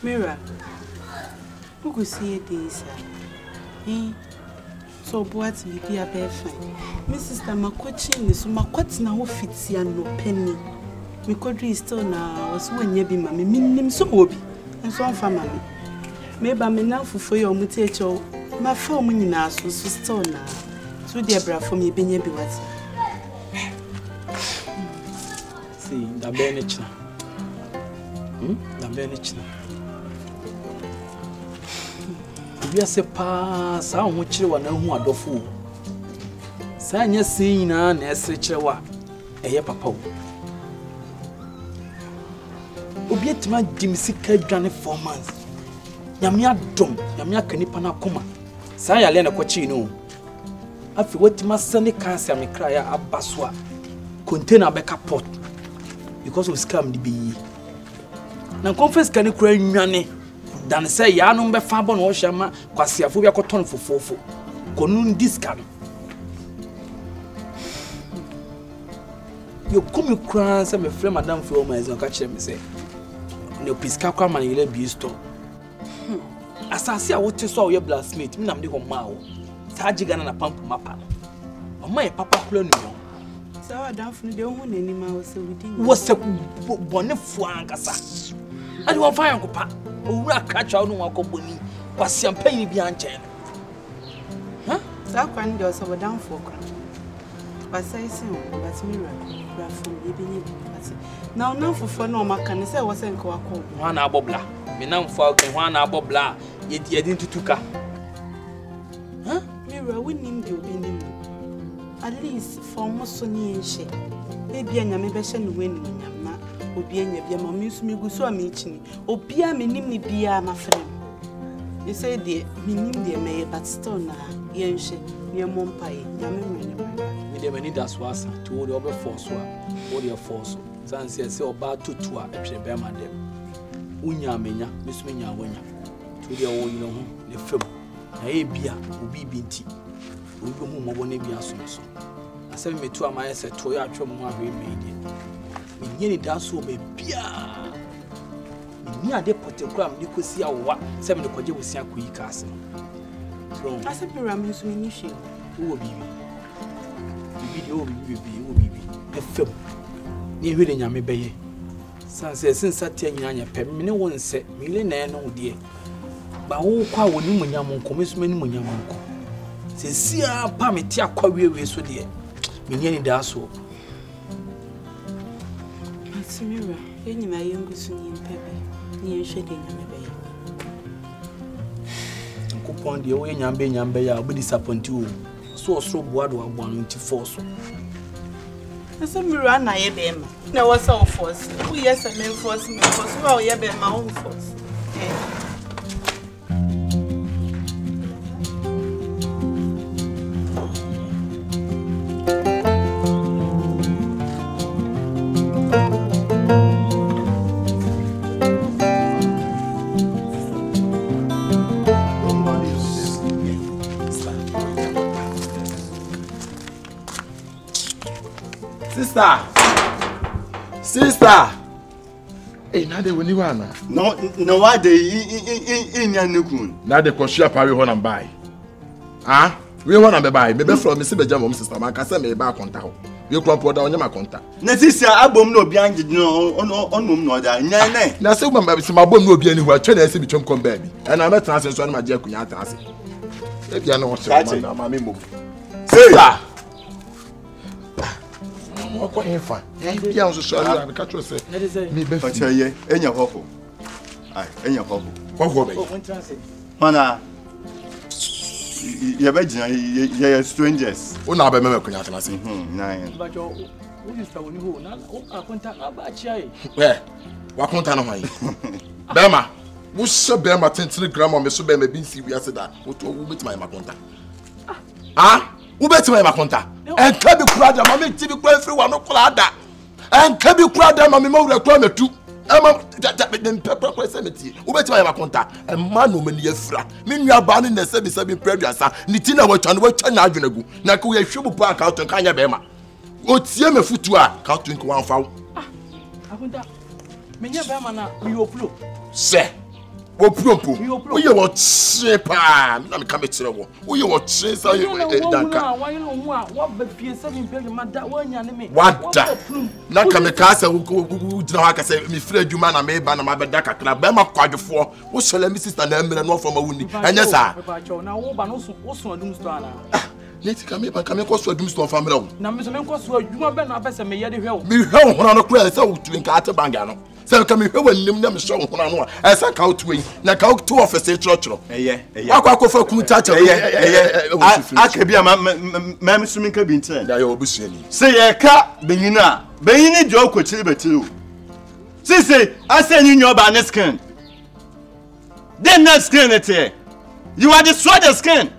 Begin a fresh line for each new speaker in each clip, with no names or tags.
Mira, who could see this? So, what's be a bear fine? Mrs. Tamakochi is my quotes now fits ya no penny. Me country is still now, was when ye be mammy, meaning so obi, and so on for mammy. Maybe I'm enough for your mutation. My phone in our was still now. So, dear bra for me, being a be what.
See, the bench. The bench. We are surpassed how much you want to know what the fool. Sanya seen an essay, a papa. Obiet my Jimsika Johnny 4 months. Yamia drum, Yamia Canipana coma. Saya Lena Cochino. After what my sonny cancer me cry a baswa. Contain a backup pot. Because of scam the bee. Now confess can you cry money? Dan say ya no be fa bo no hwema kwasiafo bi akoton fofofo konun discount yo come kran say me frame madam for my zon ka kire me say no piska kwa man yele bi store asase a wote so wo ye blacksmith me nam de ho ma wo sa jigana na pamp mapa o ma ye papa kula nu yo
sa wa dan funu de ho nani ma wo se wudi
wo se bonefo ankasa ade wo fa yankopa owura kracha no wakoboni kwasiampan bi anchen ha
sa kwan de so bodan fo kra basai sin but Mira bra from ebinye but now na fofo na o maka ne say wo se nka wakọ
ho na abobla me na mfo akọ ho na abobla yedi ntutuka ha
Mira winim de obinim at least for mo so ni enhye ebi anyame be hye no wenu nyam na obi anya bia ma me sumi guso a me chini obi a menim ni bia ma frem you say the menim de me but still na ye nhye ye mompae nyame mene
me de mani das wasa to wo de obe force wo de force san se oba tutu a etwe be ma dem unya amenya me sumi nya wonya to de wo yino ho le fem na e bia obi bi nti obi mu mo ne bia so so asem metu amaye se to ya atwe mo ahwe me die Yeni daso be bia. Ni ade potekura me kosi awowa se me koje bosia koyi kase. So
asepira me so ni hwe.
Wo bibi. Bibi de wo bibi. Efem. Ni hwe de nyame beye. Sanse sensa tia nyina nya pem me ne won se me le na no de. Ba wo kwa woni munyam nko me so mani munyam nko. Se sia pa me tia kwa wewe so de. Me yeni daso.
Mira, any my young son, Pepe, near shedding a baby.
Coupon the way Yambe, I'll be disappointed you. So, board or 124.
I said, Miranda, I am. No, what's all force? Oh, yes, I may force me, because well, you have my own force.
Sister. Hey, now they will you wanna? No, why they in your nukun? Now they consider parry hon and buy. Ah, we want to buy. Maybe from Mr. Benjamin, sister, man, can send me back on town. You can put down your contact. Nessia, album no behind you know on mum no that. Nay, now say, my bone will be anywhere. Try to see between come baby. And I'm not transferring my jack. If you are not watching, I'm move. Say, what going fine? Yeah, I'm so sorry. I'm catch you say. Me be for you. Any of hope. Aye, any of hope. What go be? Mana. You be strangers. O na be me kunya tena se. Nine. But you you start when you na o contact na ba chia. Where? Wa contact no hwan. Bema. Wo se bema 10 gram me so bema bi nsi wi ase da. Wo to wo betima ma contact. Ah? Wo betima ma contact. En ka bi kura da ma me ti bi kura free wa no kula da. En ka bi kura da ma me ma wura kura metu. Ema dem pepper kura se meti. Wo betima ma contact. En ma no me ne afra. Me nua ba ne se bi preduasa. Ni ti na wa twa na adwenagu. Na ka wo ya hwebu pa ka to kan ya bema. O tie me futu a ka to nko wan fa wo. Ah. Akunta. Menya bema na we oplo. Se Opumpo. We are what shape. I'm coming to we are what chase. What Nakamekasa who say me Fred Juman and Mayban and my Bedaka Club, Bema quite before. What shall I miss and no from a wound? And yes, sir. Let's come here and come across to a doomstone family. Now, Mr. Mencos, you have been a best and may have help. Me home on a queer so to encounter Bangano. So come here when you never show one on one. As I count to knock out 2 of a state church. I go for Kumtacha. I can be a man swimming cabin. Say a car, Benina, Benini joke with Chilbert. Say, I send you your banner skin. Then not skin it here. You are the sweater skin.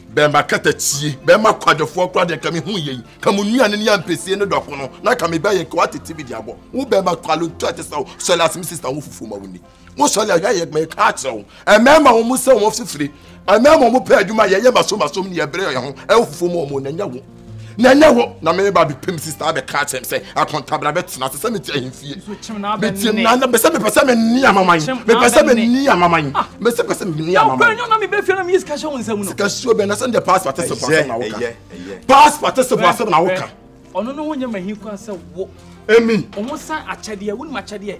Bemba katachi, Bemba quadro for project coming who come on you and young PC in the docono, not come by a quality TV diabo. Who Bemba Qualu Twitter so last Mrs. Wufumawuni. What shall I make heart so? A member almost so of free. A member who paid you my Yama so much near Breon, Elfumo, and Yawo. Nanyawo, na me ba be pim sister be catch him say I can't tabla bet na se me tie himfie. Be na be se me pese me ni amaman. Me pese me ni amaman. Me se pese me ni amaman. Na me be fie na me iska hwe won nsam no. Sika sure be na send the passport so pass na woka. Passport so pass na woka. Ono no wonya mahi kwa se wo. Emi. Omo san achade wonu machade.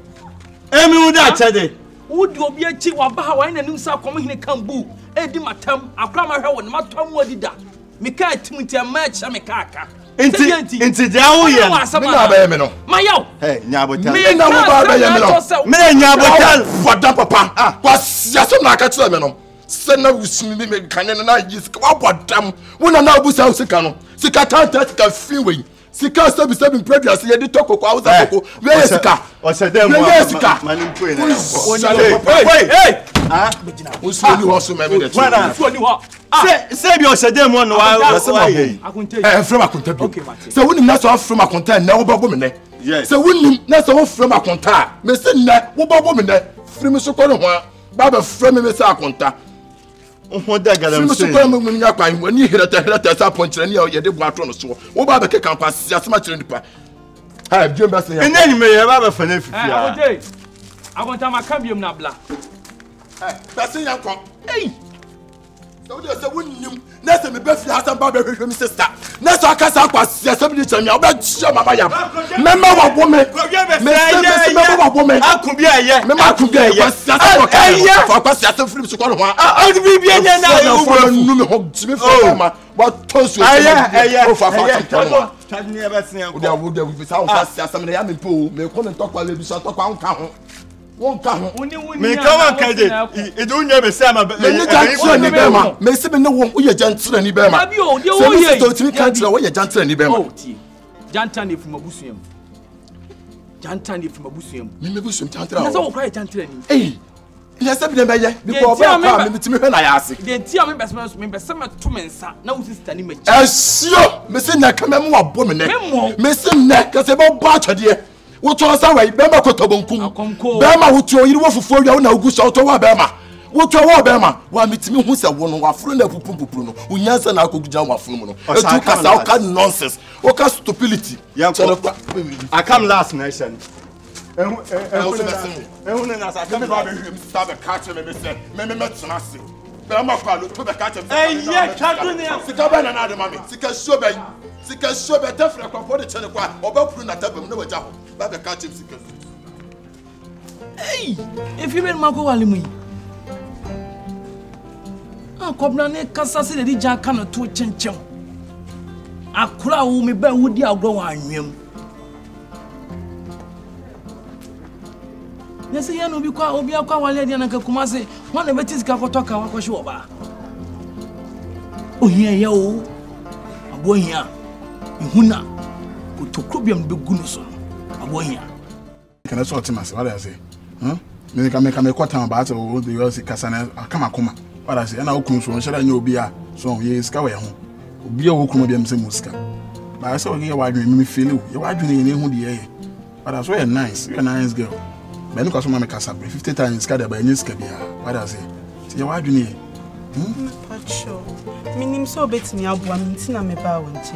Emi wo da achade. Wo di obi achi wa ba ha wa na nim sa kom hine kambu. Edi matam akra ma hwe won matam wo dida. Mika timti match amekaka. Inti jawo ye. Me na ba ye me no. Mayo. Hey, nyabotal. Me na wo ba ye me no. Me nyabotal. Foda papa. Kwasia so na ka kire me no. Se na wusumi me kanene na yi sika wa bodam. Wo na obusa sika no. Sika tanta sika finwe. Sika sebi previous ye di toko kwa uza toko. We sika. O se dem mo. We sika. Manimpo ina. Hey. Ah, usoni ho so me de. Usoni ho. Say be o se dem mo no wa se ma from akunta bi. So wonim na so from akunta na wo babo me ne. Yes. So wonim na so wo from akunta. Me se na wo babo me ne. Free me so ko no ho. Ba be free me se akunta. Oho da galam se. Me so ko me nya kwan wani hirata sa ponchire ne ye de buato no so. Wo ba be keka kwa asema chire nipa. Ha dwem be se ya. Enani me ye ba be fa na fifia. Akunta makabium na bla. Person yan kom. Hey. So they say wonnim na say me be fi hasan ba be hwehwem sister. Na so aka sa kwa sia so bi chanya oba chia mama yam. Mema wa bo me. Me say mema wa bo me. Akubi aye. Mema akubi aye. Sia so kwa. For kwa sia so free so kwa ho. Ah bi bi anya na e wo nu me ho jimi for ma. What tosu. Aye. O fa fa. Tadi ni e be sin yan. Wo de we sa o fa sia so me ya me po. Me ko me tokwa le bi so tokwa nka ho. Me come on, Kade. It don't ever say, I'm a Bema. May say, no one, we are gentle and Ibema. You can't tell what you're gentle and Ibema. Jantani from a busium. Jantani from a busium. Maybe Busium Tantra. That's all quite gentle. Hey, yes, I'm the because I ask. The Tia members remember some 2 men, sir. No sister, me. As you, Missing that come and woman, Missing that, because about Barter, dear. What was our way? Bema Kotobonkum. Bema, who you were for you now, go out to Bema. What you are Bema? Why meet me who's a one of our friend of Pumpuno, who Yansan Akujama Fumuno. It took us nonsense. What stupidity. I come last nation. And when I start a catcher, maybe say, Maybe Metsanasi. Bema put the catcher. Hey, yeah, Captain, another mammy. Sika show be different from the channel or about na table no jaho. Ba be catch him sika. Hey, if you been mako walimu. Ah, kobna ne kasa se de ja ka no to chenchem. Akura wo me ba wudi agro wa anwem. Nese ya no bi kwa obi akwa wale de na ka kuma se, won na beti sika kotoka wa kwhwe oba. Ohia ya o. Abo hia. Huna utokrobiam be gunu so abohia kana so otimas what I say me ka kwata ba ata o the yosi kasana akama koma what I say na okunu so nshara nya obi a so ye ska we ho obi a okunu biam se musika ba say oge wa adwene me feel ye wa adwene ye hu de ye but as well nice you're a nice girl ba ni kwaso ma me kasa 50 times ska de ba nya ska bia what I say ye wa adwene ye pacho minim so betimi aboa mintina me ba wonche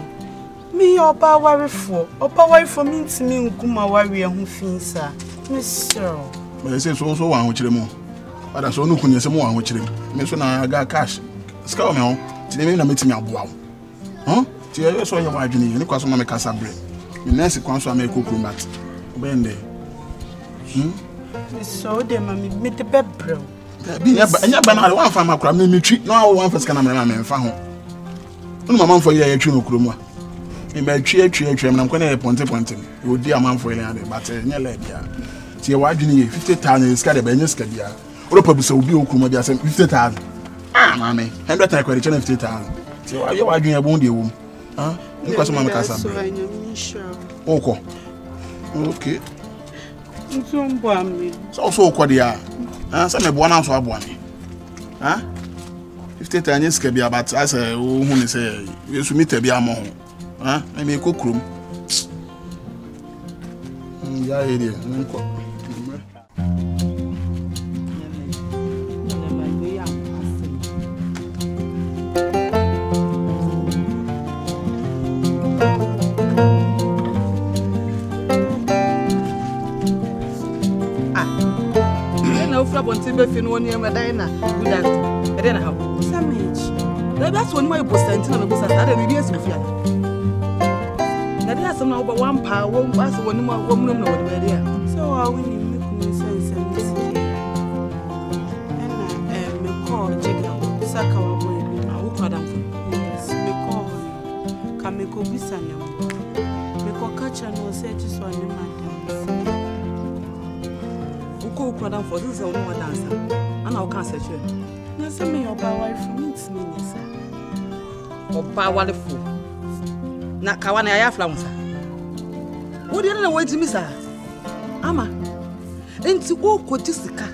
me oba worry for me ntimi nguma worry ehun finsa me sure but say so wan ho kire mu Ada so no kunya se mo an ho kire me so na aga cash ska o me ho ti me na metimi aboa ho ti e so nya wa adwene ni kwaso ma me kasa bre me nurse kwanso am ekokuru mat obende
so de mami me te bebro
bi nya ba na wa fa makura me metwi na wa fa ska na me mfa ho no mama mfo ye twi no kurom a me metwi me na mko na ponte odi amanfo ile ade but nya le bia ti e wa adwene ye 50,000 ska de ba nya ska bia Opa bisa obi okuma bia sem 50,000. Ah mama, 100,000 kwa chana 50,000. Ti wa ye wa adwen ebon de wom. Ah, nko so mama kasa. Oko. Okay.
Ntumbo ami.
So oko dia. Ah, se me bo na so abo ani. Ah? 50,000 ska bia but as hu ni se yesu mita bia mo ho. Ah, me kokrom. Ya ere, nko.
Be fin one year medina good at I don't know how samage that's when my percent na me go start dey reduce ofia na dey asem na over 1 pound one pass one mo na what be there
so I win me kun sense and me call jiga saka wa boy na wo kwadam yes me call ka me ko bisanya me ko kacha no say ti so ani madam
ko kwadam for this one more dancer and I can search you
na say me oba wife meet me nisa
oba walefu na kawana ya afla wonsa wo de na wait me sir ama enti wo kodi sika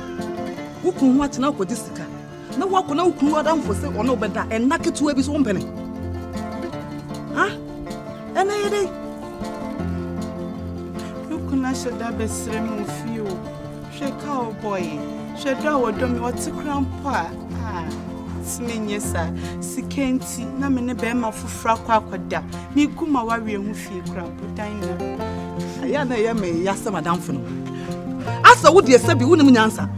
wo kun ho atena kodi sika na wo akona wo kun wadam for say ono beda en naketu abi so mpene ha ena yede
yo kuna shoda besre mu fio Sheka boy, Sheda wodomi wati grandpa. Smenyesa, sikenti na mene be ma fufra kwa akwada. Mi kuma wawe hu fi grandpa dina.
Aya na ye me yasa madam funu. Asa wo de sabi wo nim nyansa.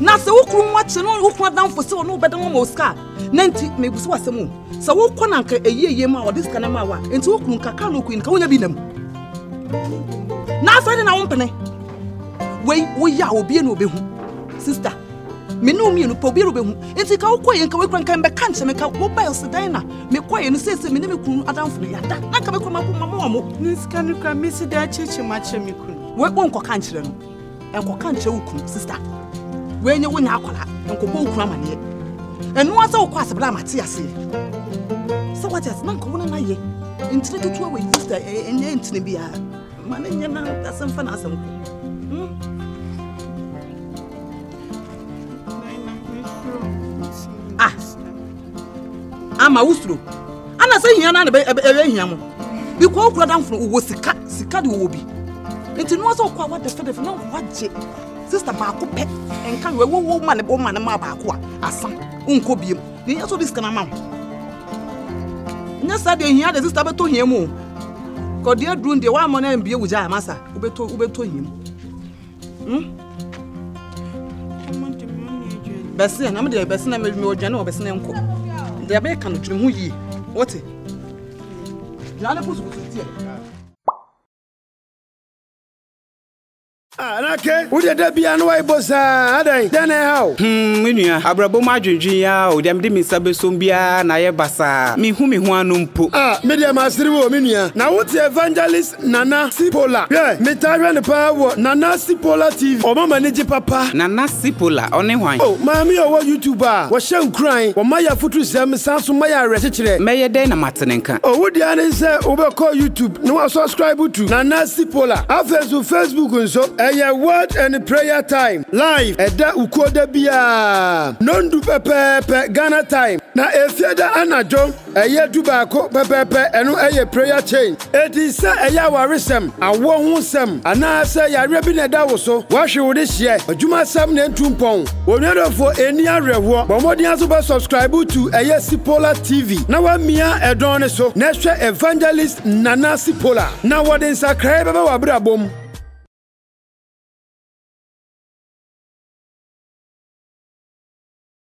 Na se wo kuru mwache no wo kuru madam fo se wo no beda mo Oscar. Na nti me buso wasemu. Se wo kɔ na nka eyeye ma wo diska na ma wa. Nti wo kuru nka ka no ku nka wonya bi nam. Na afa ni na wo mpene. Wei wo ya obi na obehu sister me no mi no po obi obehu enti ka wo koye nka we kran be kan che me ka wo ba yosedan na me koye no sese me ne me kunu adamfo no yada na ka be koma mo
niska no kra me si da cheche ma che me kunu
we ko nko kan kire no enko kan che wo kunu sister we nye wo nya akwala enko bo kunu amane enu asa wo kwa asebra mate ase so what else na nko wo na ye enti ne ketu we sister enye enti ne bia ma ne nya na asemfa na asem ama wustro ana say hia na be hia mo bi ko okura damfo wo sika de wo bi enti no so kwa wada fede na waje sister ba ko pe enka we wo ma ne ma ba ko asa unko biem ni yaso diska na ma nya sa de hia de sister be to hia mo ko de adru de wa mo na mbie wuja amasa ube to hia bese na me de bese na me odwane o bese na enko de be kan dwum hu yi what ya na pusu tie
Nake, ude da bia no wai bosa adan dene hawo
menua abrabo ma dwendwen ya o dem de mi sabesom bia na ye basa mi hu anu mpo
media masiri wo menua na wote evangelist Nana Sipola yeah me tare ne pa wo Nana Sipola TV o mama ne ji papa
Nana Sipola one hwan
oh mami o YouTube wo hye nkran wo maya futu sem sanso maya rekekere
meye den na matenenka
oh wodi ane se wo be call YouTube no wa subscribe to Nana Sipola Facebook nso eye word and prayer time live eda ukoda bia nondu pepe Ghana time na efieda anajo eye dubako pepe enu eye prayer change eti se eye waresem awo hu sem ana se yare bi na da wo so wa hwe wo de hye adwuma sam na ntumpon wonedofo eni arewo bomodi aso ba subscribe to eye Sipola TV na wa mia edon ne so na hwe evangelist Nana Sipola na wodin subscribe ba wa brabom